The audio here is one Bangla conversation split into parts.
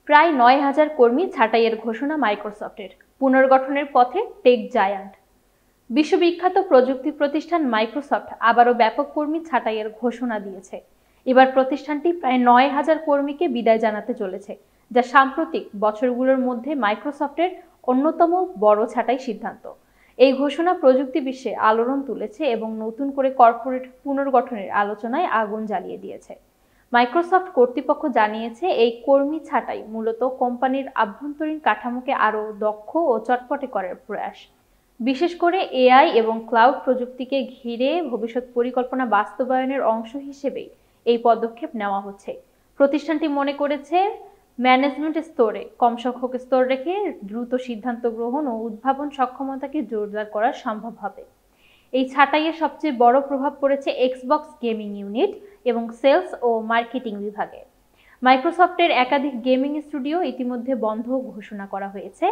প্রায় ৯,০০০ কর্মী ছাঁটাইয়ের ঘোষণা মাইক্রোসফটের। পুনর্গঠনের পথে টেক জায়ান্ট। বিশ্ববিখ্যাত প্রযুক্তি প্রতিষ্ঠান মাইক্রোসফট আবারও ব্যাপক কর্মী ছাঁটাইয়ের ঘোষণা দিয়েছে। এবার প্রতিষ্ঠানটি প্রায় ৯,০০০ কর্মীকে বিদায় জানাতে চলেছে, যা সাম্প্রতিক বছরগুলোর মধ্যে মাইক্রোসফটের অন্যতম বড় ছাঁটাই সিদ্ধান্ত। এই ঘোষণা প্রযুক্তি বিশ্বে আলোড়ন তুলেছে এবং নতুন করে কর্পোরেট পুনর্গঠনের আলোচনায় আগুন জ্বালিয়ে দিয়েছে। মাইক্রোসফট কর্তৃপক্ষ জানিয়েছে, এই কর্মী ছাঁটাই মূলত কোম্পানির আভ্যন্তরীণ কাঠামোকে আরও দক্ষ ও চটপটে করার প্রয়াস। বিশেষ করে এআই এবং ক্লাউড প্রযুক্তিকে ঘিরে ভবিষ্যৎ পরিকল্পনা বাস্তবায়নের অংশ হিসেবেই এই পদক্ষেপ নেওয়া হচ্ছে। প্রতিষ্ঠানটি মনে করেছে, ম্যানেজমেন্ট স্তরে কম সংখ্যক স্তর রেখে দ্রুত সিদ্ধান্ত গ্রহণ ও উদ্ভাবন সক্ষমতাকে জোরদার করা সম্ভব হবে। এই ছাঁটাইয়ের সবচেয়ে বড় প্রভাব পড়েছে এক্সবক্স গেমিং ইউনিট এবং সেলস ও মার্কেটিং বিভাগে। মাইক্রোসফটের একাধিক গেমিং স্টুডিও ইতিমধ্যে বন্ধ ঘোষণা করা হয়েছে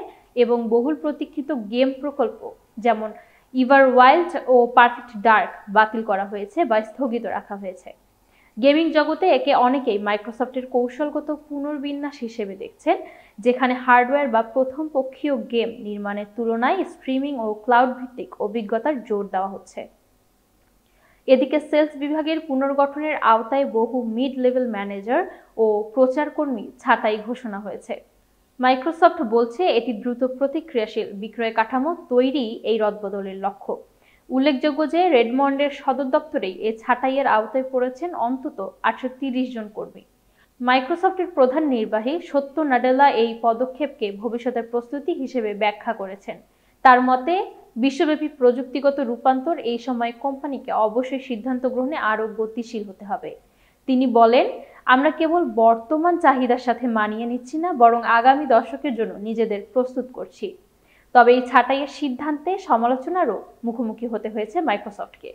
এবং বহুল প্রতীক্ষিত গেম প্রকল্প যেমন ইভারওয়াইল্ড ও পারফেক্ট ডার্ক বাতিল করা হয়েছে বা স্থগিত রাখা হয়েছে। গেমিং জগতে একে অনেকেই মাইক্রোসফটের কৌশলগত পুনর্বিন্যাস হিসেবে দেখছেন, যেখানে হার্ডওয়্যার বা প্রথম পক্ষীয় গেম নির্মাণের তুলনায় স্ট্রিমিং ও ক্লাউড ভিত্তিক অভিজ্ঞতার জোর দেওয়া হচ্ছে। এদিকে সেলস বিভাগের পুনর্গঠনের আওতায় বহু মিড লেভেল ম্যানেজার ও প্রচারকর্মী ছাঁটাই ঘোষণা হয়েছে। মাইক্রোসফট বলছে, এটি দ্রুত প্রতিক্রিয়াশীল বিক্রয় কাঠামো তৈরি এই রদবদলের লক্ষ্য। উল্লেখযোগ্য যে রেডমন্ডের সদর দপ্তরেই এ ছাঁটাইয়ের আওতায় পড়েছেন অন্তত ৮৩০ জন কর্মী। মাইক্রোসফটের প্রধান নির্বাহী সত্য নাডেলা এই পদক্ষেপকে ভবিষ্যতের প্রস্তুতি হিসেবে ব্যাখ্যা করেছেন। তার মতে, বিশ্বব্যাপী প্রযুক্তিগত রূপান্তর এই সময় কোম্পানিকে অবশ্যই সিদ্ধান্ত গ্রহণে আরও গতিশীল হতে হবে। তিনি বলেন, আমরা কেবল বর্তমান চাহিদার সাথে মানিয়ে নিচ্ছি না, বরং আগামী দশকের জন্য নিজেদের প্রস্তুত করছি। তবে এই ছাঁটাইয়ের সিদ্ধান্তে সমালোচনারও মুখোমুখি হতে হয়েছে মাইক্রোসফটকে।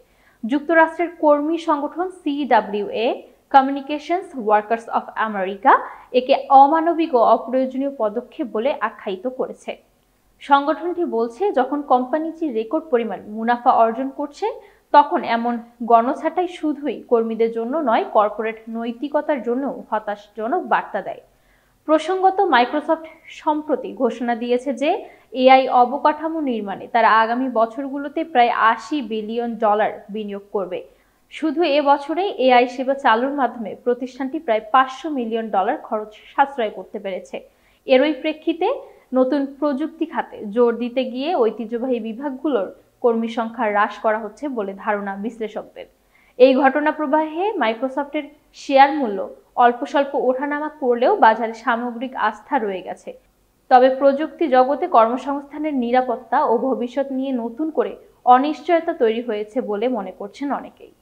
যুক্তরাষ্ট্রের কর্মী সংগঠন CWA, communications workers of America, একে অমানবিক ও অপ্রয়োজনীয় পদক্ষেপ বলে আখ্যায়িত করেছে। সংগঠনটি বলছে, যখন কোম্পানিটি রেকর্ড পরিমাণ মুনাফা অর্জন করছে, তখন এমন গণছাঁটাই শুধুই কর্মীদের জন্য নয়, কর্পোরেট নৈতিকতার জন্যও হতাশাজনক বার্তা দেয়। প্রসঙ্গত, মাইক্রোসফট সম্প্রতি ঘোষণা দিয়েছে যে এআই অবকাঠামো নির্মাণে তারা আগামী বছরগুলোতে প্রায় $৮০ বিলিয়ন বিনিয়োগ করবে। শুধু এ বছরেই এআই সেবা চালুর মাধ্যমে প্রতিষ্ঠানটি প্রায় $৫০০ মিলিয়ন খরচ সাশ্রয় করতে পেরেছে। এরই প্রেক্ষিতে নতুন প্রযুক্তি খাতে জোর দিতে গিয়ে ঐতিহ্যবাহী বিভাগগুলোর কর্মী সংখ্যা হ্রাস করা হচ্ছে বলে ধারণা বিশ্লেষকদের। এই ঘটনা প্রবাহে মাইক্রোসফটের শেয়ার মূল্য অল্প স্বল্প ওঠানামা করলেও বাজারে সামগ্রিক আস্থা রয়ে গেছে। তবে প্রযুক্তি জগতে কর্মসংস্থানের নিরাপত্তা ও ভবিষ্যৎ নিয়ে নতুন করে অনিশ্চয়তা তৈরি হয়েছে বলে মনে করছেন অনেকেই।